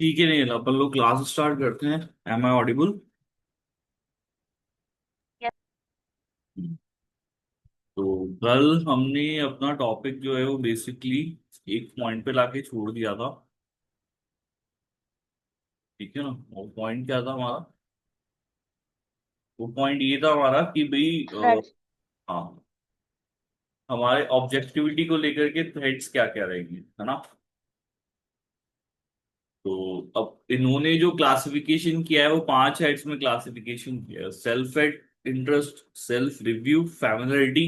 ठीक है, नहीं अपन लोग क्लास स्टार्ट करते हैं। Am I audible? तो कल हमने अपना टॉपिक जो है वो बेसिकली एक पॉइंट पे लाके छोड़ दिया था। ठीक है ना? वो पॉइंट क्या था हमारा? वो पॉइंट ये था हमारा कि भाई फ्रेंड्स। हाँ, हमारे ऑब्जेक्टिविटी को लेकर के थ्रेड्स क्या क्या रहेंगे, है ना? तो अब इन्होंने जो क्लासिफिकेशन किया है वो 5 हेड्स में क्लासिफिकेशन किया है: self head, interest, self review, familiarity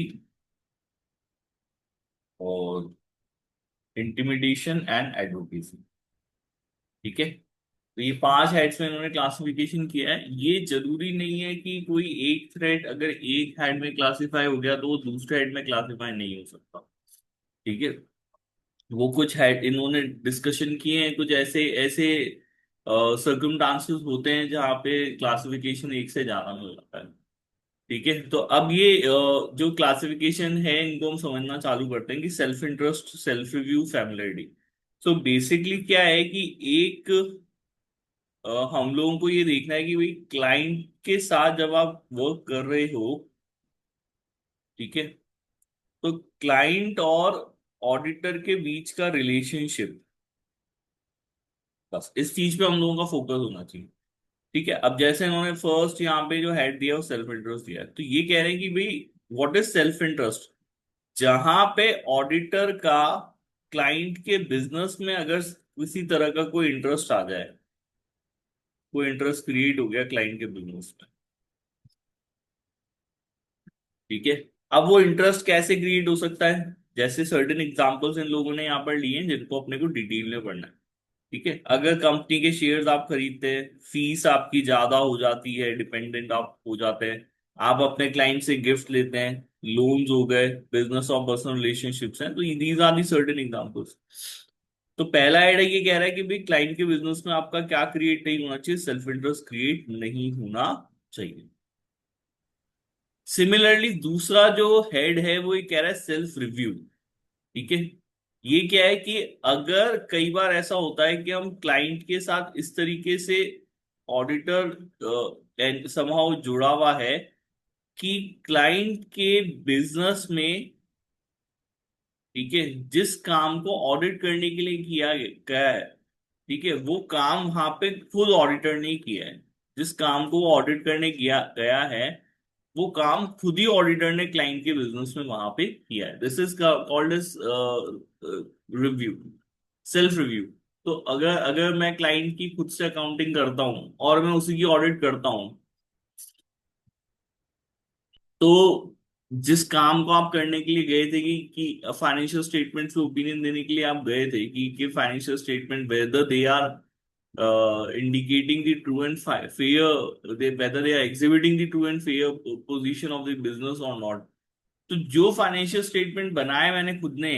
और इंटिमिडेशन एंड एडवोकेसी। ठीक है? तो ये 5 हेड्स में इन्होंने क्लासिफिकेशन किया है। ये जरूरी नहीं है कि कोई एक थ्रेड अगर एक हेड में क्लासिफाई हो गया तो वो दूसरे हेड में क्लासिफाई नहीं हो सकता। ठीक है? वो कुछ हेड इन्होंने डिस्कशन किए हैं, कुछ ऐसे ऐसे सर्कमस्टांसेस होते हैं जहाँ पे क्लासिफिकेशन एक से ज्यादा मिल जाता है। ठीक है, तो अब ये जो क्लासिफिकेशन है इनको हम समझना चालू करते हैं कि self interest, self review, familiarity. So basically क्या है कि एक हम लोगों को ये देखना है कि भाई क्लाइंट के साथ जब आप वर्क कर रहे हो, ठीक है, तो क्लाइंट और ऑडिटर के बीच का रिलेशनशिप, बस इस चीज पे हम लोगों का फोकस होना चाहिए। ठीक है, अब जैसे इन्होंने फर्स्ट यहाँ पे जो हेड दिया वो सेल्फ इंटरेस्ट दिया है, तो ये कह रहे हैं कि भाई व्हाट इज सेल्फ इंटरेस्ट? जहां पे ऑडिटर का क्लाइंट के बिजनेस में अगर किसी तरह का कोई इंटरेस्ट आ जाए, कोई इंटरेस्ट क्रिएट हो गया क्लाइंट के बिजनेस में। ठीक है, अब वो इंटरेस्ट कैसे क्रिएट हो सकता है? जैसे सर्टेन एग्जांपल्स इन लोगों ने यहाँ पर लिए हैं जिनको अपने को डिटेल में पढ़ना है। ठीक है, अगर कंपनी के शेयर्स आप खरीदते हैं, फीस आपकी ज्यादा हो जाती है, डिपेंडेंट आप हो जाते हैं, आप अपने क्लाइंट से गिफ्ट लेते हैं, लोन्स हो गए, बिजनेस और पर्सनल रिलेशनशिप्स हैं, तो these are the certain examples. तो पहला आइडिया ये कह रहा है कि भाई क्लाइंट के बिजनेस में आपका क्या क्रिएट नहीं होना चाहिए? सेल्फ इंटरेस्ट क्रिएट नहीं होना चाहिए। सिमिलरली दूसरा जो हेड है वो ये कह रहा है सेल्फ रिव्यू। ठीक है, ये क्या है कि अगर कई बार ऐसा होता है कि हम क्लाइंट के साथ इस तरीके से ऑडिटर समहाउ जुड़ा हुआ है कि क्लाइंट के बिजनेस में, ठीक है, जिस काम को ऑडिट करने के लिए किया गया है, ठीक है, वो काम वहां पे खुद ऑडिटर ने किया है। जिस काम को वो ऑडिट करने किया गया है वो काम खुद ही ऑडिटर ने क्लाइंट के बिजनेस में वहां पे किया है। This is called as review, self review. तो अगर अगर मैं क्लाइंट की खुद से अकाउंटिंग करता हूँ और मैं उसी की ऑडिट करता हूँ, तो जिस काम को आप करने के लिए गए थे कि फाइनेंशियल स्टेटमेंट पे ओपिनियन देने के लिए आप गए थे कि financial statement whether they are indicating the true and fair, they whether they are exhibiting the true and fair position of the business or not। तो जो फाइनेंशियल स्टेटमेंट बनाए मैंने खुद ने,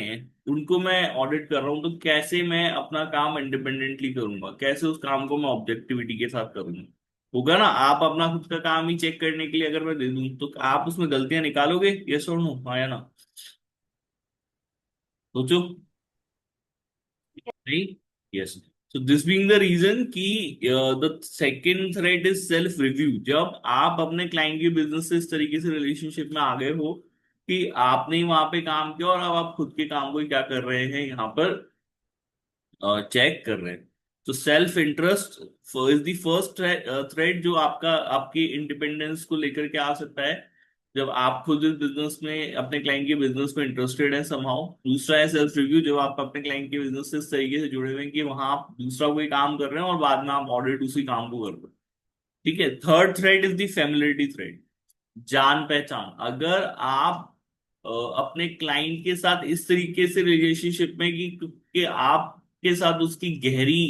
उनको मैं ऑडिट कर रहा हूँ, तो कैसे मैं अपना काम इंडिपेंडेंटली करूंगा? कैसे उस काम को मैं ऑब्जेक्टिविटी के साथ करूंगा? होगा ना, आप अपना खुद का काम ही चेक करने के लिए अगर मैं दे दूं तो आप उसमें गलतियां निकालोगे? यस और नो, हाँ या ना? सोचो। नहीं? Yes. So this being the reason कि the second threat is self review. जब आप अपने क्लाइंट के बिजनेस से इस तरीके से रिलेशनशिप में आ गए हो कि आपने ही वहां पे काम किया और अब आप खुद के काम को ही क्या कर रहे हैं यहाँ पर चेक कर रहे हैं। तो self interest is the first thread जो आपका आपकी इंडिपेंडेंस को लेकर के आ सकता है, जब आप खुद इस बिजनेस में अपने क्लाइंट के बिजनेस में इंटरेस्टेड है समहाउ। दूसरा है सेल्फ रिव्यू, जब आप अपने क्लाइंट के बिजनेस से इस तरीके से जुड़े हुए हैं कि वहां आप दूसरा कोई काम कर रहे हैं और बाद में आप ऑडिट उसी काम को कर रहे हैं। ठीक है, third thread is the familiarity thread, जान पहचान। अगर आप अपने क्लाइंट के साथ इस तरीके से रिलेशनशिप में कि आपके साथ उसकी गहरी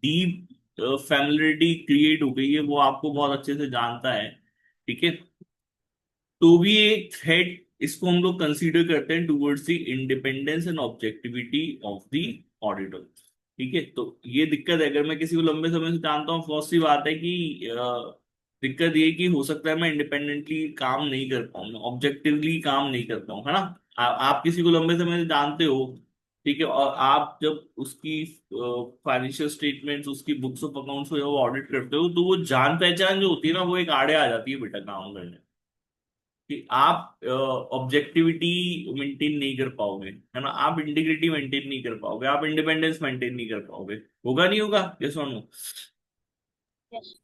डीप फैमिलियरिटी क्रिएट हो गई है, वो आपको बहुत अच्छे से जानता है, ठीक है, तो भी एक थ्रेट इसको हम लोग कंसीडर करते हैं towards the independence and objectivity of the auditor. ठीक है, तो ये दिक्कत है अगर मैं किसी को लंबे समय से जानता हूँ। फर्स्ट सी बात है कि दिक्कत ये कि हो सकता है मैं इंडिपेंडेंटली काम नहीं कर पाऊँ, मैं ऑब्जेक्टिवली काम नहीं कर पाऊँ, है ना? आप किसी को लंबे समय से जानते हो ठीक है, और आप जब उसकी फाइनेंशियल स्टेटमेंट्स, उसकी बुक्स ऑफ अकाउंट्स को जब ऑडिट करते हो, तो वो जान पहचान जो होती है ना, वो एक आड़े आ जाती है बेटा काम करने, कि आप ऑब्जेक्टिविटी मेंटेन नहीं कर पाओगे, है ना, आप इंटीग्रिटी मेंटेन नहीं कर पाओगे, आप इंडिपेंडेंस मेंटेन नहीं कर पाओगे। होगा नहीं होगा, ये सुनो। Yes.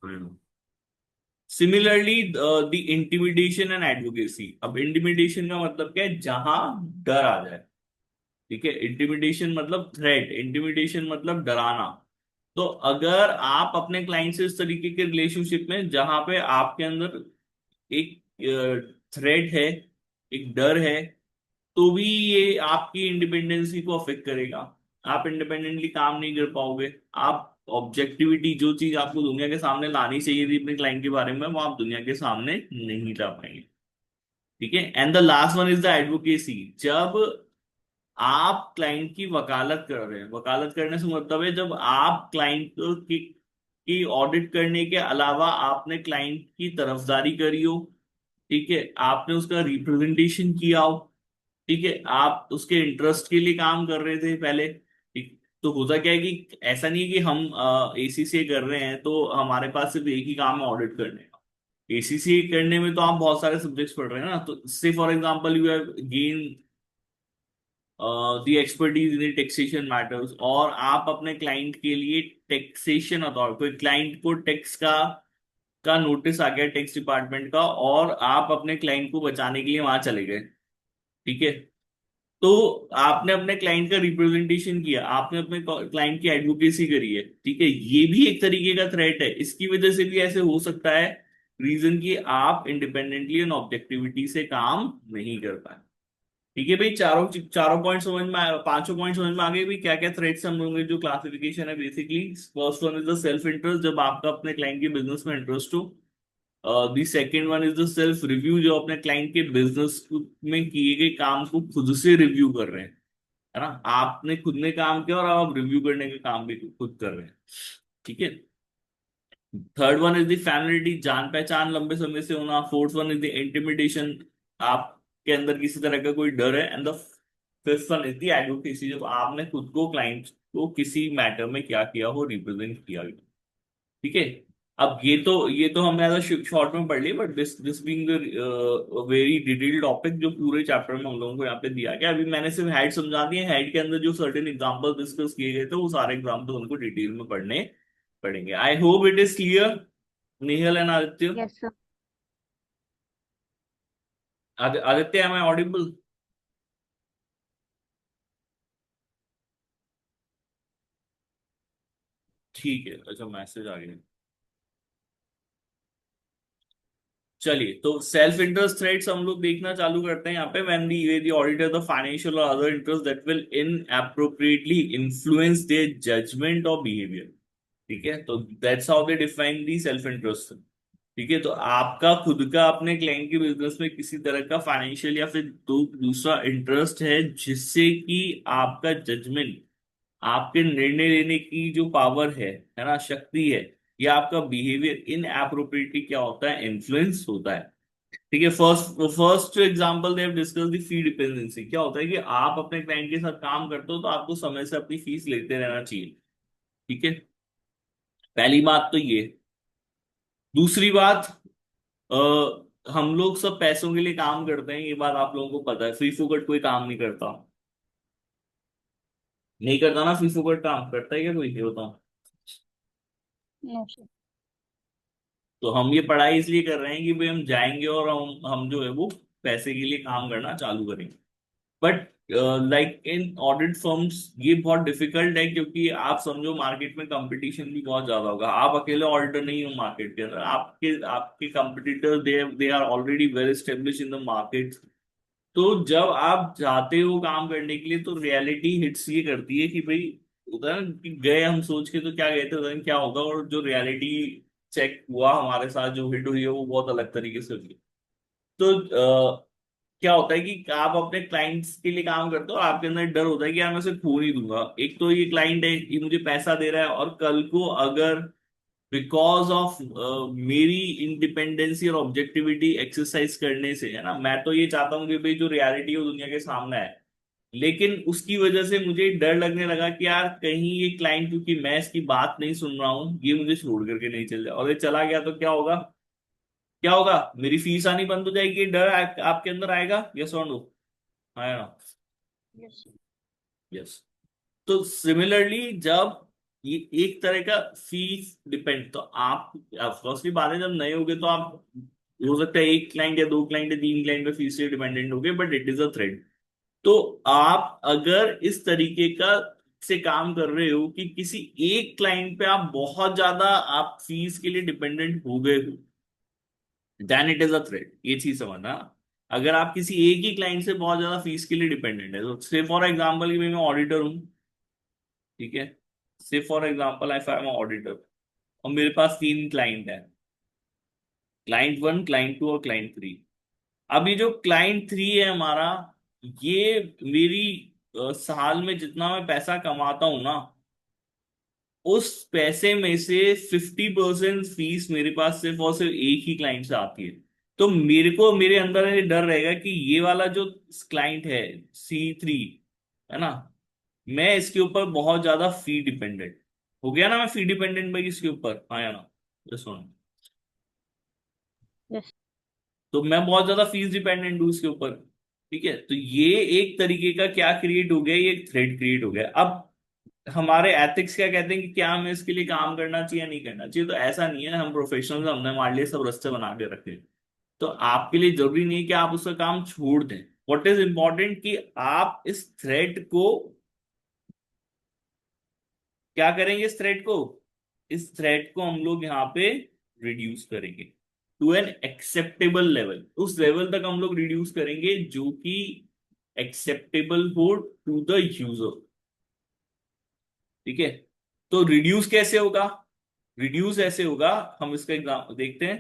Similarly the intimidation and advocacy. अब इंटिमिडेशन का मतलब क्या है, जहां डर आ जाए। ठीक है, इंटिमिडेशन मतलब थ्रेट, इंटिमिडेशन मतलब डराना। तो अगर आप अपने क्लाइंट से इस तरीके के रिलेशनशिप में जहां पे आपके अंदर एक थ्रेट है, एक डर है, तो भी ये आपकी इंडिपेंडेंसी को अफेक्ट करेगा। आप इंडिपेंडेंटली काम नहीं कर पाओगे। आप ऑब्जेक्टिविटी, जो चीज आपको दुनिया के सामने लानी चाहिए थी अपने क्लाइंट के बारे में, वो आप दुनिया के सामने नहीं ला पाएंगे। ठीक है, and the last one is the advocacy. जब आप क्लाइंट की वकालत कर रहे हैं, वकालत करने से मतलब है जब आप क्लाइंट की ऑडिट करने के अलावा आपने क्लाइंट की तरफदारी करी हो, ठीक है, आपने उसका रिप्रेजेंटेशन किया हो, ठीक है, आप उसके इंटरेस्ट के लिए काम कर रहे थे पहले, ठीक। तो होता क्या है कि ऐसा नहीं है कि हम एसीसीए कर रहे हैं तो हमारे पास सिर्फ एक ही काम है ऑडिट करने का। एसीसीए करने में तो आप बहुत सारे सब्जेक्ट्स पढ़ रहे हैं ना, तो से for example you have gain the expertise in taxation matters, और आप अपने क्लाइंट के लिए टैक्सेशन अथॉरिटी, कोई क्लाइंट को टैक्स का नोटिस आ गया टैक्स डिपार्टमेंट का, और आप अपने क्लाइंट को बचाने के लिए वहां चले गए। ठीक है, तो आपने अपने क्लाइंट का रिप्रेजेंटेशन किया, आपने अपने क्लाइंट की एडवोकेसी करी है। ठीक है, ये भी एक तरीके का थ्रेट है, इसकी वजह से भी ऐसे हो सकता है। रीजन कि आप इंडिपेंडेंटली एंड ऑब्जेक्टिविटी से काम नहीं कर पाए। ठीक है भाई, चारों चारों पॉइंट समझ में आया, पांचों पॉइंट समझ में आ गए भाई, क्या क्या थ्रेट्स हम लोगों की जो क्लासिफिकेशन है basically. First one is the self interest, जब आपका अपने क्लाइंट के बिजनेस में इंटरेस्ट हो। The second one is the self review, जो अपने क्लाइंट के बिजनेस में किए गए काम को खुद से रिव्यू कर रहे हैं, है ना, आपने खुद ने काम किया और आप रिव्यू करने का काम भी खुद कर रहे हैं। ठीक है, थर्ड वन इज द फैमिलिटी, जान पहचान लंबे समय से होना। Fourth one is the intimidation, आपके अंदर किसी तरह का कोई डर है। And the fifth one is the advocacy, जब आपने खुद को क्लाइंट को किसी मैटर में क्या किया हो, रिप्रेजेंट किया हो। ठीक है, अब ये तो हमने ऐसा शॉर्ट में पढ़ लिया, but this this being the very detailed topic, जो पूरे चैप्टर में हम लोगों को यहाँ पे दिया गया। अभी मैंने सिर्फ हेड समझा दिए, हेड के अंदर जो सर्टेन एग्जांपल डिस्कस किए गए थे, वो सारे एग्जांपल हमको डिटेल में पढ़ने पड़ेंगे। I hope it is clear, Nehal and Aditya. Yes sir. Aditya, am I audible? ठीक है, अच्छा मैसेज आ गया। चलिए, तो सेल्फ इंटरेस्ट थ्रेट्स हम लोग देखना चालू करते हैं यहाँ पे। When the auditor the financial और other interest that will inappropriately influence their judgement और बिहेवियर। ठीक है, तो that's how they define the self interest. ठीक है, तो आपका खुद का अपने क्लाइंट के बिजनेस में किसी तरह का फाइनेंशियल या फिर दूसरा इंटरेस्ट है, जिससे कि आपका जजमेंट, आपके निर्णय लेने की जो पावर है ना, शक्ति है, या आपका बिहेवियर इन एप्रोप्रिएटली क्या होता है, इन्फ्लुएंस होता है। ठीक है, first first example they have discuss the fee dependency. क्या होता है कि आप अपने क्लाइंट के साथ काम करते हो तो आपको समय से अपनी फीस लेते रहना चाहिए। ठीक है, पहली बात तो ये। दूसरी बात, हम लोग सब पैसों के लिए काम करते हैं, ये बात आप लोगों को पता है, फ्री फुकट कोई काम नहीं करता। नहीं करता ना, फ्री फुकट काम करता है क्या कोई, ये बताओ। No sir. तो हम ये पढ़ाई इसलिए कर रहे हैं कि भाई हम जाएंगे और हम जो है वो पैसे के लिए काम करना चालू करेंगे। But like in audit firms ये बहुत डिफिकल्ट है, क्योंकि आप समझो मार्केट में कंपटीशन भी बहुत ज्यादा होगा। आप अकेले ऑडिटर नहीं हो मार्केट के अंदर, आपके आपके competitor they are already well establish in the market. तो जब आप जाते हो काम करने के लिए, तो रियलिटी हिट्स ये करती है कि भाई, होता है ना कि गए हम सोच के तो क्या गए थे, पता नहीं क्या होगा, और जो रियलिटी चेक हुआ हमारे साथ, जो हिट हुई है, वो बहुत अलग तरीके से हुई है। तो क्या होता है कि आप अपने क्लाइंट्स के लिए काम करते हो, आपके अंदर डर होता है कि यार मैं उसे खो नहीं दूंगा। एक तो ये क्लाइंट है, ये मुझे पैसा दे रहा है, और कल को अगर बिकॉज ऑफ मेरी इंडिपेंडेंसी और ऑब्जेक्टिविटी एक्सरसाइज करने से, है ना, मैं तो ये चाहता हूँ कि भाई जो रियलिटी है वो दुनिया के सामने है। लेकिन उसकी वजह से मुझे डर लगने लगा कि यार कहीं ये क्लाइंट, क्योंकि मैं इसकी बात नहीं सुन रहा हूँ, ये मुझे छोड़ करके नहीं चल जाए, और ये चला गया तो क्या होगा? क्या होगा? मेरी फीस आनी बंद हो जाएगी। ये डर आपके अंदर आएगा, यस और नो? आया ना? यस। यस। तो सिमिलरली जब ये एक तरह का फीस डिपेंड, तो आप फर्स्टली बात है, जब नए होगे तो आप, हो सकता है एक क्लाइंट या दो क्लाइंट या तीन क्लाइंट पे फीस से डिपेंडेंट होगे, but it is a thread. तो आप अगर इस तरीके का से काम कर रहे हो कि किसी एक क्लाइंट पे आप बहुत ज्यादा आप फीस के लिए डिपेंडेंट हो गए हो, then it is a threat. ये चीज समझना। अगर आप किसी एक ही क्लाइंट से बहुत ज्यादा फीस के लिए डिपेंडेंट है, तो से फॉर एग्जांपल कि भाई मैं ऑडिटर हूँ, ठीक है, से for example I am auditor, और मेरे पास तीन क्लाइंट है, क्लाइंट वन, क्लाइंट टू और क्लाइंट थ्री। अब ये जो क्लाइंट थ्री है हमारा, ये मेरी साल में जितना मैं पैसा कमाता हूं ना, उस पैसे में से 50% फीस मेरे पास सिर्फ और सिर्फ एक ही क्लाइंट से आती है। तो मेरे को, मेरे अंदर ये डर रहेगा कि ये वाला जो क्लाइंट है, C3, है ना, मैं इसके ऊपर बहुत ज्यादा फी डिपेंडेंट हो गया ना, मैं फी डिपेंडेंट भाई इसके ऊपर आया ना, ये सुनो। यस। तो मैं बहुत ज्यादा फीस डिपेंडेंट हूँ इसके ऊपर। ठीक है, तो ये एक तरीके का क्या क्रिएट हो गया, ये एक थ्रेड क्रिएट हो गया। अब हमारे एथिक्स क्या कहते हैं कि क्या हमें इसके लिए काम करना चाहिए या नहीं करना चाहिए? तो ऐसा नहीं है, हम प्रोफेशनल्स, हमने हमारे लिए सब रास्ते बना के रखे हैं। तो आपके लिए जरूरी नहीं है कि आप उसका काम छोड़ दें। व्हाट इज इंपॉर्टेंट कि आप इस थ्रेड को क्या करेंगे, इस थ्रेड को हम लोग यहाँ पे रिड्यूस करेंगे टू एन एक्सेप्टेबल लेवल। उस लेवल तक हम लोग रिड्यूस करेंगे जो कि एक्सेप्टेबल हो टू द यूजर। ठीक है, तो रिड्यूस कैसे होगा? रिड्यूस ऐसे होगा, हम इसका एग्जाम देखते हैं,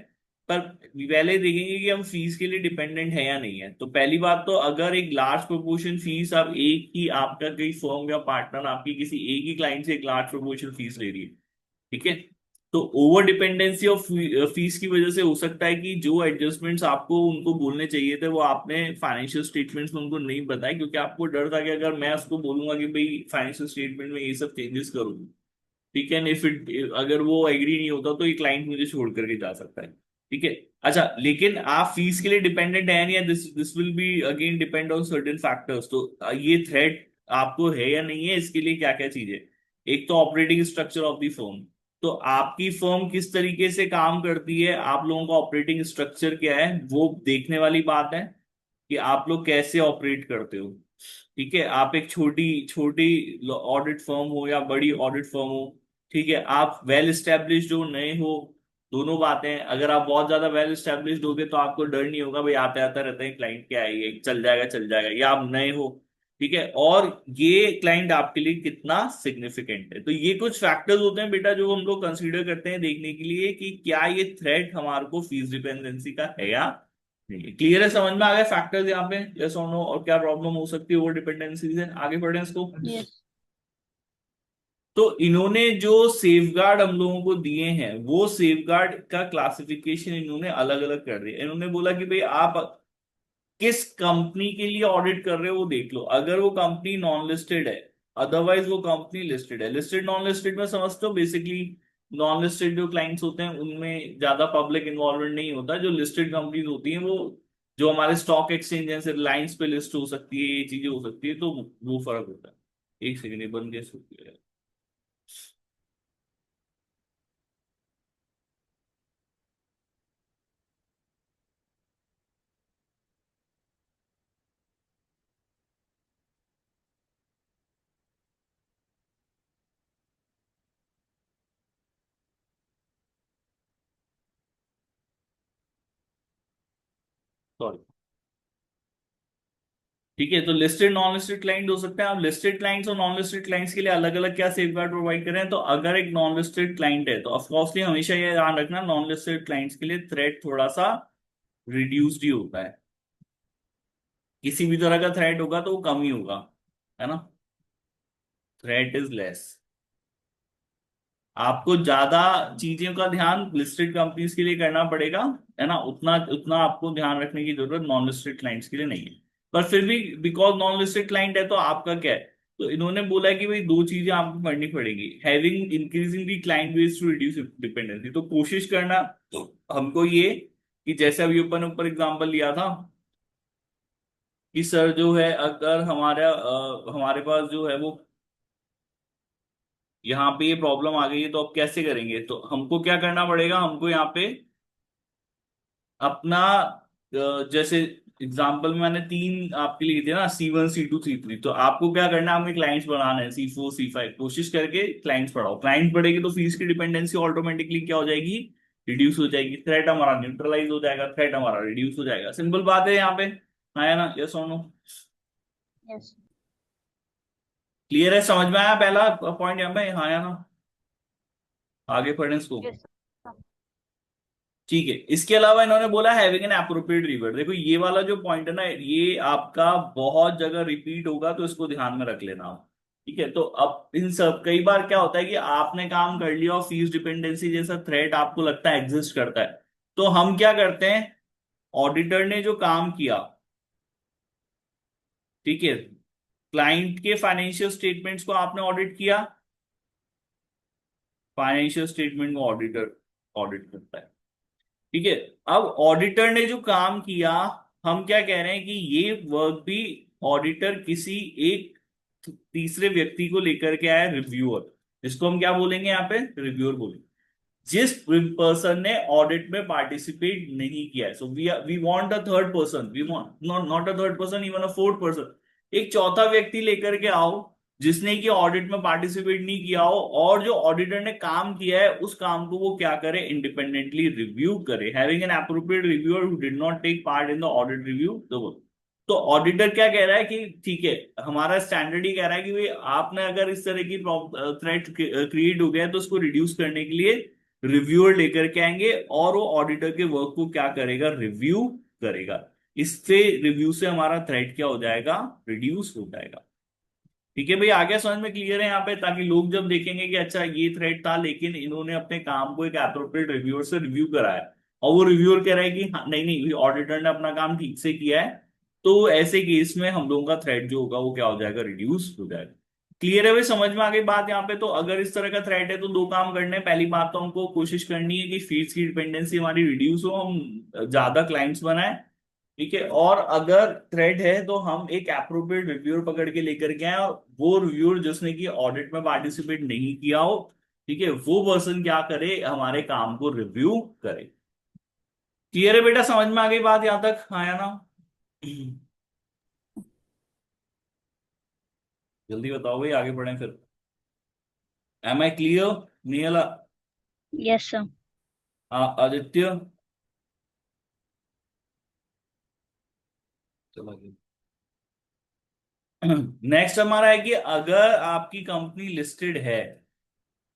पर पहले देखेंगे कि हम फीस के लिए डिपेंडेंट है या नहीं है। तो पहली बात तो, अगर एक लार्ज प्रोपोर्शन फीस, आप एक ही, आपका कोई फर्म या पार्टनर आपकी किसी एक ही क्लाइंट से एक लार्ज प्रोपोर्शन फीस ले रही है, ठीक है, तो ओवर डिपेंडेंसी ऑफ फीस की वजह से हो सकता है कि जो एडजस्टमेंट्स आपको उनको बोलने चाहिए थे वो आपने फाइनेंशियल स्टेटमेंट्स में उनको नहीं बताया, क्योंकि आपको डर था कि अगर मैं उसको बोलूंगा कि भाई फाइनेंशियल स्टेटमेंट में ये सब चेंजेस करो, ठीक है, इफ इट, अगर वो एग्री नहीं होता तो ये क्लाइंट मुझे छोड़ करके जा सकता है। ठीक है। अच्छा, लेकिन आप फीस के लिए डिपेंडेंट है नहीं है, this this will be again depend on certain factors. तो ये थ्रेट आपको है या नहीं है, इसके लिए क्या क्या चीजें। एक तो operating structure of the firm. तो आपकी फर्म किस तरीके से काम करती है, आप लोगों का ऑपरेटिंग स्ट्रक्चर क्या है, वो देखने वाली बात है कि आप लोग कैसे ऑपरेट करते हो। ठीक है, आप एक छोटी छोटी ऑडिट फर्म हो या बड़ी ऑडिट फर्म हो, ठीक है, आप वेल स्टेब्लिश्ड हो, नए हो, दोनों बातें हैं। अगर आप बहुत ज्यादा वेल स्टेब्लिश्ड होगे तो आपको डर नहीं होगा, भाई आते आता रहते हैं क्लाइंट, क्या है ये, चल जाएगा चल जाएगा। या आप नए हो, ठीक है, और ये क्लाइंट आपके लिए कितना सिग्निफिकेंट है। तो ये कुछ फैक्टर्स होते हैं बेटा जो हम लोग कंसीडर करते हैं देखने के लिए कि क्या ये थ्रेट हमारे को फीस डिपेंडेंसी का है या नहीं। क्लियर है, समझ में आ गया फैक्टर्स यहाँ पे, यस और नो, और क्या प्रॉब्लम हो सकती है ओवर डिपेंडेंसी से? आगे बढ़े इसको। यस। तो इन्होंने जो सेफगार्ड हम लोगों को दिए हैं, वो सेफगार्ड का क्लासिफिकेशन इन्होंने अलग अलग कर दिया। इन्होंने बोला कि भाई आप किस कंपनी के लिए ऑडिट कर रहे हो वो देख लो। अगर वो कंपनी नॉन लिस्टेड है, अदरवाइज वो कंपनी लिस्टेड है। लिस्टेड नॉन लिस्टेड में समझते हो बेसिकली, नॉन लिस्टेड जो क्लाइंट्स होते हैं उनमें ज्यादा पब्लिक इन्वॉल्वमेंट नहीं होता। जो लिस्टेड कंपनीज होती हैं वो, जो हमारे स्टॉक एक्सचेंज जैसे रिलायंस पे लिस्ट हो सकती है, ये चीजें हो सकती है, तो वो फर्क होता है। एक सेकंड, ये बंद कैसे होती है? सॉरी। ठीक है, तो लिस्टेड नॉन लिस्टेड क्लाइंट हो सकते हैं। आप लिस्टेड क्लाइंट्स और नॉन लिस्टेड क्लाइंट्स के लिए अलग अलग क्या सेफगार्ड प्रोवाइड करें। तो अगर एक नॉन लिस्टेड क्लाइंट है तो ऑफकोर्सली हमेशा ये ध्यान रखना, नॉन लिस्टेड क्लाइंट्स के लिए थ्रेट थोड़ा सा रिड्यूस्ड ही होता है। किसी भी तरह का थ्रेट होगा तो वो कम ही होगा, है ना, थ्रेट इज लेस। आपको ज्यादा चीजों का ध्यान लिस्टेड कंपनीज के लिए करना पड़ेगा, है ना, उतना उतना आपको ध्यान रखने की जरूरत नॉन लिस्टेड क्लाइंट्स के लिए नहीं है। पर फिर भी बिकॉज नॉन लिस्टेड क्लाइंट है तो आपका क्या है, तो इन्होंने बोला है कि भाई दो चीजें आपको करनी पड़ेगी, having increasing the client base to reduce dependency. तो कोशिश करना हमको ये कि जैसे अभी अपन ऊपर एग्जांपल लिया था कि सर जो है अगर हमारे पास जो है वो यहाँ पे ये प्रॉब्लम आ गई है तो अब कैसे करेंगे, तो हमको क्या करना पड़ेगा, हमको यहाँ पे अपना जैसे एग्जांपल में मैंने तीन आपके लिए दिए ना, C1 C2 C3, तो आपको क्या करना है, हमें क्लाइंट्स बढ़ाना है C4 C5, कोशिश करके क्लाइंट्स बढ़ाओ। क्लाइंट्स बढ़ेगी तो फीस की डिपेंडेंसी ऑटोमेटिकली क्या हो जाएगी, रिड्यूस हो जाएगी, थ्रेट हमारा न्यूट्रलाइज हो जाएगा, थ्रेट हमारा रिड्यूस हो जाएगा। सिंपल बात है यहाँ पे, हाँ है ना, यस और नो? यस। क्लियर है, समझ में आया पहला पॉइंट यहाँ पे, हाँ या ना? आगे पढ़ें इसको। यस। ठीक है, इसके अलावा इन्होंने बोला हैविंग एन एप्रोप्रिएट रिवर। देखो ये वाला जो पॉइंट है ना, ये आपका बहुत जगह रिपीट होगा तो इसको ध्यान में रख लेना आप। ठीक है, तो अब इन सब कई बार क्या होता है कि आपने काम कर लिया और फीस डिपेंडेंसी जैसा थ्रेट आपको लगता है एग्जिस्ट करता है, तो हम क्या करते हैं, ऑडिटर ने जो काम किया, ठीक है, क्लाइंट के फाइनेंशियल स्टेटमेंट्स को आपने ऑडिट किया, फाइनेंशियल स्टेटमेंट को ऑडिटर ऑडिट करता है। ठीक है, अब ऑडिटर ने जो काम किया, हम क्या कह रहे हैं कि ये वर्क भी ऑडिटर किसी एक तीसरे व्यक्ति को लेकर के आया, रिव्यूअर, इसको हम क्या बोलेंगे यहाँ पे, रिव्यूअर बोलेंगे, जिस पर्सन ने ऑडिट में पार्टिसिपेट नहीं किया है। So we want a third person, we want not not a third person, even a fourth person, एक चौथा व्यक्ति लेकर के आओ जिसने कि ऑडिट में पार्टिसिपेट नहीं किया हो, और जो ऑडिटर ने काम किया है उस काम को वो क्या करे, इंडिपेंडेंटली रिव्यू करे, having an appropriate reviewer who did not take part in the audit review the work. तो ऑडिटर क्या कह रहा है कि ठीक है, हमारा स्टैंडर्ड ही कह रहा है कि भाई आपने अगर इस तरह की थ्रेट क्रिएट हो गया है तो उसको रिड्यूस करने के लिए रिव्यूअर लेकर के आएंगे, और वो ऑडिटर के वर्क को क्या करेगा, रिव्यू करेगा। इससे रिव्यू से हमारा थ्रेट क्या हो जाएगा, रिड्यूस हो जाएगा। ठीक है भाई, आगे समझ में क्लियर है यहाँ पे, ताकि लोग जब देखेंगे कि अच्छा ये थ्रेट था लेकिन इन्होंने अपने काम को एक एप्रोप्रिएट रिव्यूअर से रिव्यू कराया, और वो रिव्यूअर कह रहा है कि हाँ, नहीं नहीं ऑडिटर ने अपना काम ठीक से किया है, तो ऐसे केस में हम लोगों का थ्रेट जो होगा वो क्या हो जाएगा, रिड्यूस हो जाएगा। क्लियर है भाई, समझ में आ गई बात यहाँ पे? तो अगर इस तरह का थ्रेट है तो दो काम करने हैं। पहली बात तो हमको कोशिश करनी है कि फीस की डिपेंडेंसी हमारी रिड्यूस हो, हम ज्यादा क्लाइंट्स बनाए। ठीक है, और अगर थ्रेड है तो हम एक एप्रोप्रिएट रिव्यूअर पकड़ के लेकर के आए, और वो रिव्यूअर जिसने कि ऑडिट में पार्टिसिपेट नहीं किया हो, ठीक है, वो पर्सन क्या करे, हमारे काम को रिव्यू करे। क्लियर है बेटा, समझ में आ गई बात यहां तक, हाँ या ना? जल्दी बताओ भाई, आगे बढ़े फिर। Am I clear? नियला? Yes sir. आदित्य? चलो नेक्स्ट हमारा है कि अगर आपकी कंपनी लिस्टेड है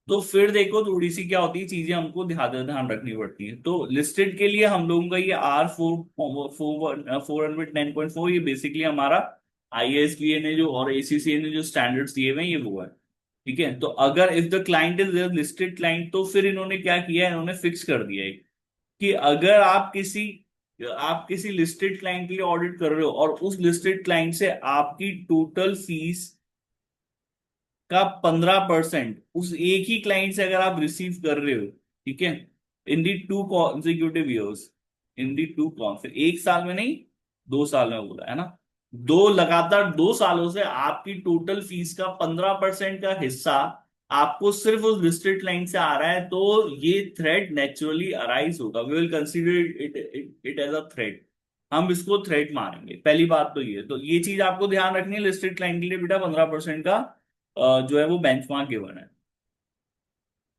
तो फिर देखो थोड़ी सी क्या होती है चीजें, हमको ध्यान ध्यान रखनी पड़ती है। तो लिस्टेड के लिए हम लोगों का ये R410.4, ये बेसिकली हमारा ISBA ने जो और ACCA ने जो स्टैंडर्ड्स दिए हुए हैं ये वो है। ठीक है, तो अगर if the client is listed client, तो फिर इन्होंने क्या किया है, इन्होंने फिक्स कर दिया है कि अगर आप किसी लिस्टेड क्लाइंट के लिए ऑडिट कर रहे हो और उस लिस्टेड क्लाइंट से आपकी टोटल फीस का 15% उस एक ही क्लाइंट से अगर आप रिसीव कर रहे हो, ठीक है, इन दी to consecutive years, in the to consecutive, एक साल में नहीं, 2 साल में बोला है ना, दो लगातार 2 सालों से आपकी टोटल फीस का 15% का हिस्सा आपको सिर्फ उस लिस्टेड क्लाइंट से आ रहा है, तो ये थ्रेट नेचुरली अराइज होगा, we will consider it as a threat, हम इसको थ्रेट मानेंगे। पहली बात तो ये, तो ये चीज आपको ध्यान रखनी है, लिस्टेड क्लाइंट के लिए बेटा 15% का जो है वो बेंचमार्क गिवन है।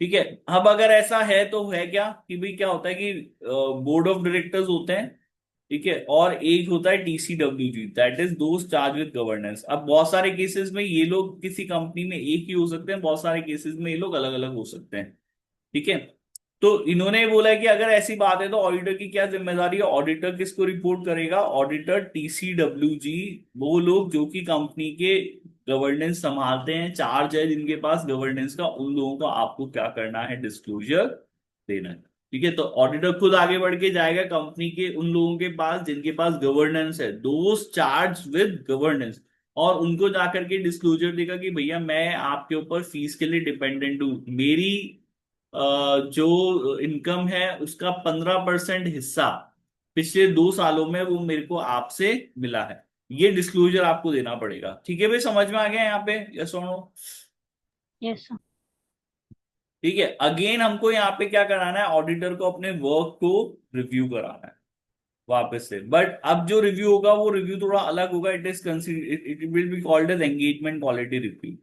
ठीक है, अब अगर ऐसा है तो है क्या कि भाई क्या होता है कि बोर्ड ऑफ डायरेक्टर्स होते हैं, ठीक है, और एक होता है TCWG, दैट इज दोस्त चार्ज विद गवर्नेंस। अब बहुत सारे केसेस में ये लोग किसी कंपनी में एक ही हो सकते हैं, बहुत सारे केसेस में ये लोग अलग अलग हो सकते हैं। ठीक है, तो इन्होंने बोला है कि अगर ऐसी बात है तो ऑडिटर की क्या जिम्मेदारी है, ऑडिटर किसको रिपोर्ट करेगा, ऑडिटर TCWG, वो लोग जो कि कंपनी के गवर्नेंस संभालते हैं, चार्ज है जिनके पास गवर्नेंस का, उन लोगों को आपको क्या करना है, डिस्क्लोजर देना है। ठीक है, तो ऑडिटर खुद आगे बढ़ के जाएगा कंपनी के उन लोगों के पास जिनके पास गवर्नेंस है, दोस्त चार्ज विद गवर्नेंस, और उनको जाकर के डिस्क्लोजर देगा कि भैया मैं आपके ऊपर फीस के लिए डिपेंडेंट हूँ, मेरी जो इनकम है उसका 15% हिस्सा पिछले 2 सालों में वो मेरे को आपसे मिला है। ये डिस्क्लोजर आपको देना पड़ेगा। ठीक है भाई, समझ में आ गया यहाँ पे, यस और नो? Yes, sir. ठीक है, अगेन हमको यहाँ पे क्या कराना है, ऑडिटर को अपने वर्क को रिव्यू कराना है वापस से। बट अब जो रिव्यू होगा वो रिव्यू थोड़ा अलग होगा। It is consider, it will be called as engagement quality review.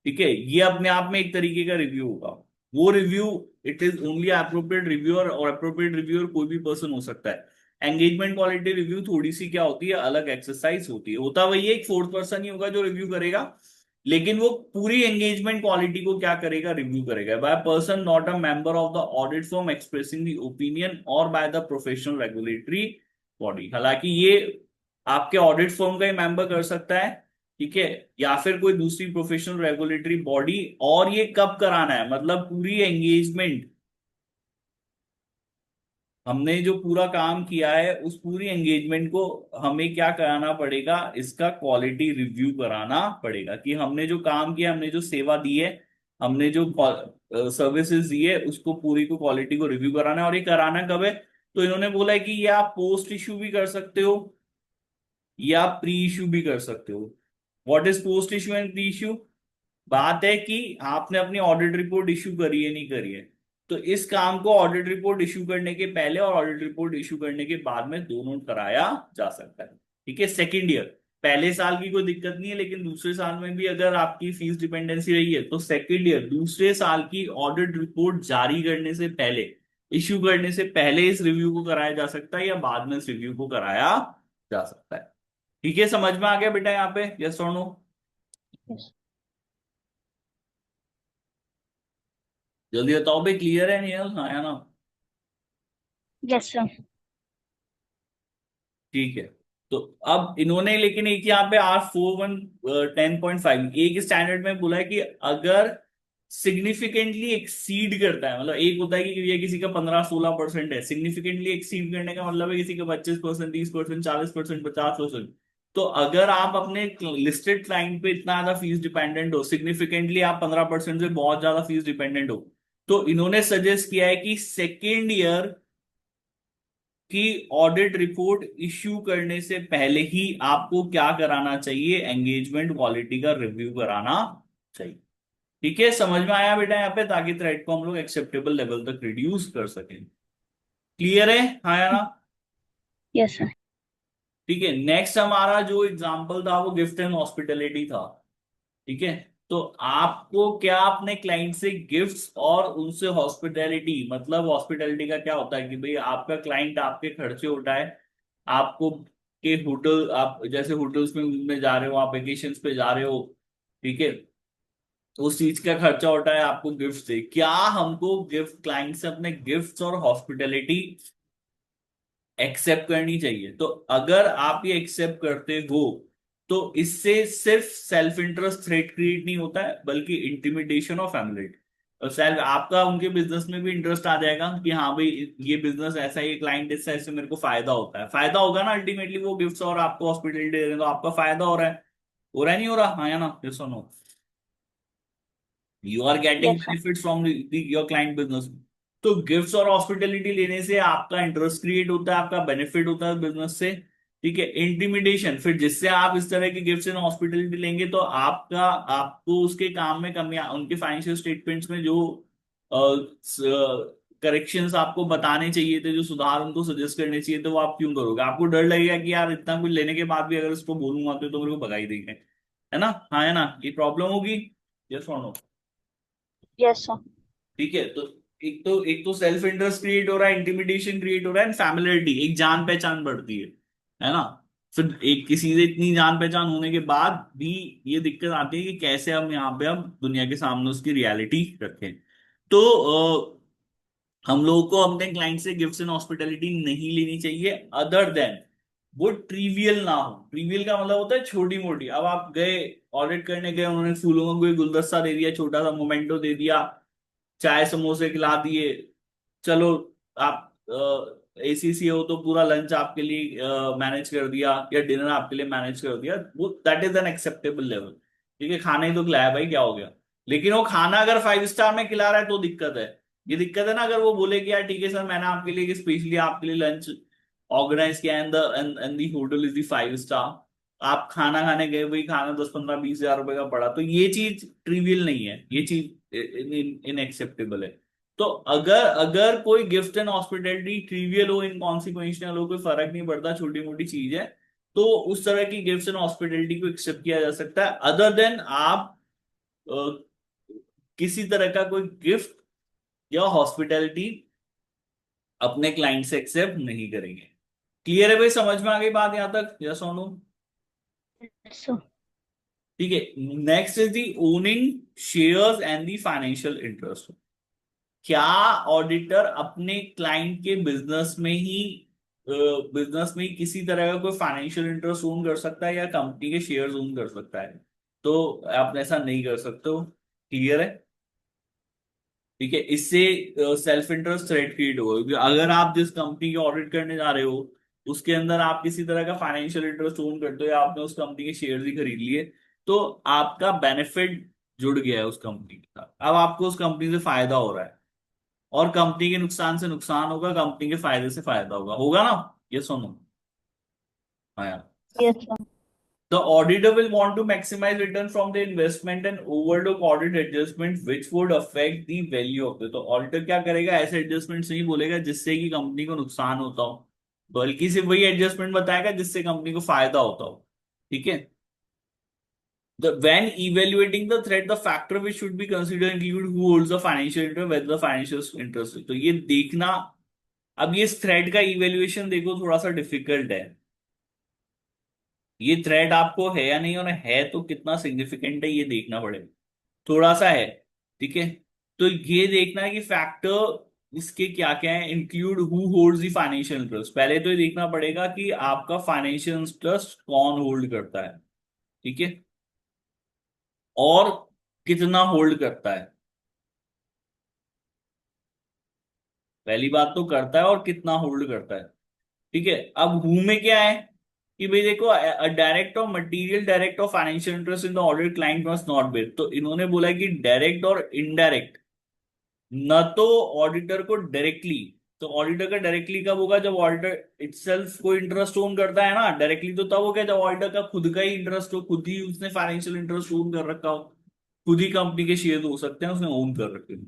ठीक है, ये अपने आप में एक तरीके का रिव्यू होगा। वो review, it is only appropriate reviewer, और अप्रोप्रिएट रिव्यूअर कोई भी पर्सन हो सकता है। एंगेजमेंट क्वालिटी रिव्यू थोड़ी सी क्या होती है, अलग एक्सरसाइज होती है। होता वही है, एक फोर्थ पर्सन ही होगा जो रिव्यू करेगा, लेकिन वो पूरी एंगेजमेंट क्वालिटी को क्या करेगा, रिव्यू करेगा, by person not a member of the audit firm expressing the opinion और by the professional regulatory body. हालांकि ये आपके ऑडिट फर्म का ही मेंबर कर सकता है, ठीक है, या फिर कोई दूसरी प्रोफेशनल रेगुलेटरी बॉडी। और ये कब कराना है, मतलब पूरी एंगेजमेंट, हमने जो पूरा काम किया है उस पूरी एंगेजमेंट को हमें क्या कराना पड़ेगा, इसका क्वालिटी रिव्यू कराना पड़ेगा कि हमने जो काम किया, हमने जो सेवा दी है, हमने जो सर्विसेज दी है, उसको पूरी को क्वालिटी को रिव्यू कराना है। और ये कराना कब है, तो इन्होंने बोला है कि ये आप पोस्ट इश्यू भी कर सकते हो या प्री इश्यू भी कर सकते हो। What is post issue and pre issue? बात है कि आपने अपनी ऑडिट रिपोर्ट इश्यू करी है, नहीं करी है, तो इस काम को ऑडिट रिपोर्ट इश्यू करने के पहले और ऑडिट रिपोर्ट इश्यू करने के बाद में दोनों कराया जा सकता है। ठीक है, सेकेंड ईयर, पहले साल की कोई दिक्कत नहीं है, लेकिन दूसरे साल में भी अगर आपकी फीस डिपेंडेंसी रही है तो सेकेंड ईयर दूसरे साल की ऑडिट रिपोर्ट जारी करने से पहले, इश्यू करने से पहले इस रिव्यू को कराया जा सकता है, या बाद में इस रिव्यू को कराया जा सकता है। ठीक है, समझ में आ गया बेटा यहाँ पे, यस और नो? Yes. जल्दी बताओ भाई, क्लियर है नहीं है, हाँ या ना? Yes, sir. ठीक है, तो अब इन्होंने लेकिन एक यहाँ पे R41 10.5 एक स्टैंडर्ड में बोला है कि अगर सिग्निफिकेंटली एक्सीड करता है, मतलब एक होता है कि ये किसी का 15-16% है, सिग्निफिकेंटली एक्सीड करने का मतलब है किसी का 25%, 30%, 40%, 50%। तो अगर आप अपने लिस्टेड क्लाइंट पे इतना ज्यादा फीस डिपेंडेंट हो, सिग्निफिकेंटली आप 15% से बहुत ज्यादा फीस डिपेंडेंट हो, तो इन्होंने सजेस्ट किया है कि सेकेंड ईयर कि ऑडिट रिपोर्ट इश्यू करने से पहले ही आपको क्या कराना चाहिए, एंगेजमेंट क्वालिटी का रिव्यू कराना चाहिए। ठीक है, समझ में आया बेटा यहाँ पे, ताकि थ्रेट को हम लोग एक्सेप्टेबल लेवल तक रिड्यूस कर सकें। क्लियर है, हाँ या ना? Yes, sir. ठीक है, नेक्स्ट हमारा जो एग्जांपल था वो गिफ्ट एंड हॉस्पिटैलिटी था। ठीक है, तो आपको क्या अपने क्लाइंट से गिफ्ट्स और उनसे हॉस्पिटैलिटी, मतलब हॉस्पिटैलिटी का क्या होता है कि भाई आपका क्लाइंट आपके खर्चे उठाए, आपको के होटल, आप जैसे होटल्स में जा रहे हो, आप वेकेशन पे जा रहे हो, ठीक है, तो उस चीज का खर्चा उठाए, आपको गिफ्ट दे। क्या हमको गिफ्ट, क्लाइंट से अपने गिफ्ट्स और हॉस्पिटैलिटी एक्सेप्ट करनी चाहिए? तो अगर आप ये एक्सेप्ट करते हो तो इससे सिर्फ सेल्फ इंटरेस्ट थ्रेट क्रिएट नहीं होता है, बल्कि इंटिमिडेशन और फैमिलिटी, और सेल्फ आपका उनके बिजनेस में भी इंटरेस्ट आ जाएगा कि हाँ भाई ये बिजनेस ऐसा, ये क्लाइंट इससे ऐसे मेरे को फायदा होता है, फायदा होगा ना अल्टीमेटली, वो गिफ्ट्स और आपको हॉस्पिटलिटी दे रहे हैं तो आपका फायदा हो रहा है, हो रहा है, नहीं हो रहा, हाँ या ना, यस और no? You are getting Yes, sir. Benefits from your client business. तो गिफ्ट्स और हॉस्पिटैलिटी लेने से आपका इंटरेस्ट क्रिएट होता है, आपका बेनिफिट होता है बिजनेस से। ठीक है, इंटिमिडेशन, फिर जिससे आप इस तरह के गिफ्ट्स एंड हॉस्पिटैलिटी लेंगे तो आपका, आपको उसके काम में कमी, उनके फाइनेंशियल स्टेटमेंट्स में जो करेक्शंस आपको बताने चाहिए थे, जो सुधार उनको सजेस्ट करने चाहिए थे, वो आप क्यों करोगे? आपको डर लगेगा कि यार इतना कुछ लेने के बाद भी अगर उसको बोलूंगा तो मेरे को भगा ही देंगे, है ना, हाँ है ना, ये प्रॉब्लम होगी, यस और नो? Yes, sir. ठीक है, तो एक तो सेल्फ इंटरेस्ट क्रिएट हो रहा है, इंटिमिडेशन क्रिएट हो रहा है, फैमिलियरिटी, एक जान पहचान बढ़ती है ना? फिर एक किसी से इतनी जान पहचान होने के बाद भी ये दिक्कत आती है कि कैसे हम यहाँ पे हम दुनिया के सामने उसकी रियलिटी रखें। तो हम लोगों को अपने क्लाइंट से गिफ्ट्स एंड हॉस्पिटैलिटी नहीं लेनी चाहिए अदर देन वो ट्रिवियल ना हो। ट्रिवियल का मतलब होता है छोटी मोटी, अब आप गए, ऑडिट करने गए, उन्होंने फूलों का कोई गुलदस्ता दे दिया, छोटा सा मोमेंटो दे दिया, चाय समोसे खिला दिए, चलो आप एसीसी हो तो पूरा लंच आपके लिए मैनेज कर दिया या डिनर आपके लिए मैनेज कर दिया, वो that is an acceptable level. ठीक है, खाने ही तो खिलाया भाई, क्या हो गया। लेकिन वो खाना अगर 5 स्टार में खिला रहा है तो दिक्कत है। ये दिक्कत है ना, अगर वो बोले कि यार ठीक है सर, मैंने आपके लिए स्पेशली आपके लिए लंच ऑर्गेनाइज किया and the hotel is the 5 star, आप खाना खाने गए, वही खाना 10 15 20 हजार रुपए का पड़ा, तो ये चीज ट्रिवियल नहीं है, ये चीज इनएक्सेप्टेबल है। तो अगर अगर कोई गिफ्ट एंड हॉस्पिटैलिटी ट्रिवियल हो, इनकॉन्सिक्वेंशियल हो, कोई फर्क नहीं पड़ता, छोटी मोटी चीज है, तो उस तरह की गिफ्ट एंड हॉस्पिटैलिटी को एक्सेप्ट किया जा सकता है। अदर देन आप अ, किसी तरह का कोई गिफ्ट या हॉस्पिटैलिटी अपने क्लाइंट से एक्सेप्ट नहीं करेंगे। क्लियर है भाई, समझ में आ गई बात यहां तक, या सोनू? yes sir, ठीक है। Next is the owning shares and the financial interest. क्या ऑडिटर अपने क्लाइंट के बिजनेस में ही किसी तरह का कोई फाइनेंशियल इंटरेस्ट ओन कर सकता है या कंपनी के शेयर्स ओन कर सकता है? तो आप ऐसा नहीं कर सकते हो। क्लियर है? ठीक है, इससे सेल्फ इंटरेस्ट थ्रेट क्रिएट होगा, क्योंकि अगर आप जिस कंपनी की ऑडिट करने जा रहे हो उसके अंदर आप किसी तरह का फाइनेंशियल इंटरेस्ट ओन करते हो या आपने उस कंपनी के शेयर ही खरीद लिए, तो आपका बेनिफिट जुड़ गया है उस कंपनी के साथ, अब आपको उस कंपनी से फायदा हो रहा है। और कंपनी के नुकसान से नुकसान होगा, कंपनी के फायदे से फायदा होगा, होगा ना? ये सुनो। हाँ यार। yes sir, The auditor will want to maximize return from the investment and overlook audit adjustment which would affect the value of the, तो ऑडिटर क्या करेगा, ऐसे एडजस्टमेंट नहीं बोलेगा जिससे कि कंपनी को नुकसान होता हो, बल्कि सिर्फ वही एडजस्टमेंट बताएगा जिससे कंपनी को फायदा होता हो। ठीक है। When evaluating the threat, the factor which should be considered include who holds the financial interest, whether the financial interest है। तो ये देखना, अब ये थ्रेड का इवेल्युएशन देखो थोड़ा सा डिफिकल्ट है। ये थ्रेड आपको है या नहीं, और है तो कितना सिग्निफिकेंट है ये देखना पड़ेगा, थोड़ा सा है। ठीक है। तो ये देखना है कि फैक्टर इसके क्या क्या है, include who holds the financial interest, पहले तो ये देखना पड़ेगा कि आपका फाइनेंशियल इंटरेस्ट कौन होल्ड करता है। ठीक है। और कितना होल्ड करता है, पहली बात तो करता है और कितना होल्ड करता है। ठीक है। अब हु में क्या है कि भाई देखो, डायरेक्ट और मटेरियल डायरेक्ट और financial interest in the audit client must not bear, तो इन्होंने बोला है कि डायरेक्ट और इनडायरेक्ट, न तो ऑडिटर को डायरेक्टली, तो ऑडिटर का डायरेक्टली कब होगा, जब ऑडिटर इटसेल्फ कोई इंटरेस्ट ओन करता है ना, डायरेक्टली तो तब हो गया जब ऑडिटर का खुद का ही इंटरेस्ट हो, खुद ही उसने फाइनेंशियल इंटरेस्ट ओन कर रखा हो, खुद ही कंपनी के शेयर हो सकते हैं उसने ओन कर रखे हो।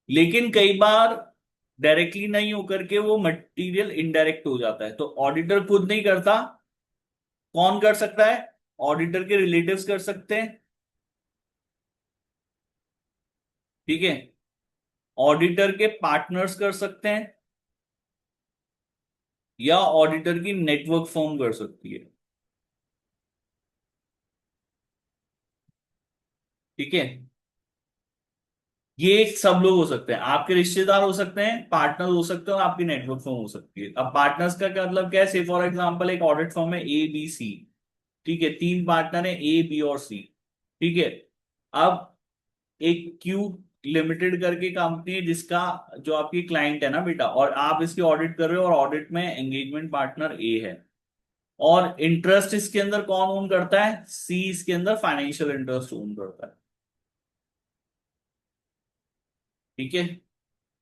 लेकिन कई बार डायरेक्टली नहीं होकर के वो मटेरियल इनडायरेक्ट हो जाता है, तो ऑडिटर खुद नहीं करता, कौन कर सकता है, ऑडिटर के रिलेटिव्स कर सकते हैं। ठीक है। ऑडिटर के पार्टनर्स कर सकते हैं, या ऑडिटर की नेटवर्क फॉर्म कर सकती है। ठीक है। ये सब लोग हो सकते हैं, आपके रिश्तेदार हो सकते हैं, पार्टनर हो सकते हैं, और आपकी नेटवर्क फॉर्म हो सकती है। अब पार्टनर्स का क्या मतलब क्या है, से फॉर एग्जांपल एक ऑडिट फॉर्म है ए बी सी। ठीक है, 3 पार्टनर है ए बी और सी। ठीक है। अब एक क्यू लिमिटेड करके कंपनी है जिसका, जो आपकी क्लाइंट है ना बेटा, और आप इसकी ऑडिट कर रहे हो और ऑडिट में एंगेजमेंट पार्टनर ए है, और इंटरेस्ट इसके अंदर कौन ओन करता है, सी इसके अंदर फाइनेंशियल इंटरेस्ट ओन करता है। ठीक है।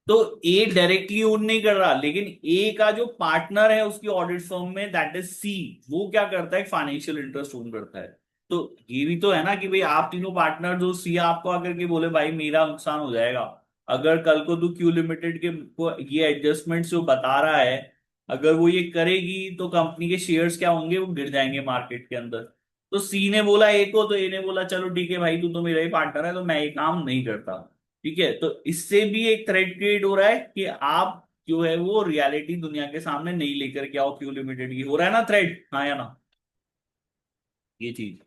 तो ए डायरेक्टली ओन नहीं कर रहा, लेकिन ए का जो पार्टनर है उसकी ऑडिट फर्म में, दैट इज सी, वो क्या करता है, फाइनेंशियल इंटरेस्ट ओन करता है। तो ये भी तो है ना कि भाई आप तीनों पार्टनर, जो सी आपको आकर के बोले भाई मेरा नुकसान हो जाएगा, अगर कल को तू क्यू लिमिटेड के को ये एडजस्टमेंट जो बता रहा है, अगर वो ये करेगी तो कंपनी के शेयर्स क्या होंगे, वो गिर जाएंगे मार्केट के अंदर। तो सी ने बोला ए को, तो ए ने बोला चलो ठीक है भाई, तू तो मेरा ही पार्टनर है तो मैं ये काम नहीं करता। ठीक है। तो इससे भी एक थ्रेट क्रिएट हो रहा है कि आप जो है वो रियलिटी दुनिया के सामने नहीं लेकर के आओ, क्यू लिमिटेड की, हो रहा है ना थ्रेट, हाँ या ना? ये चीज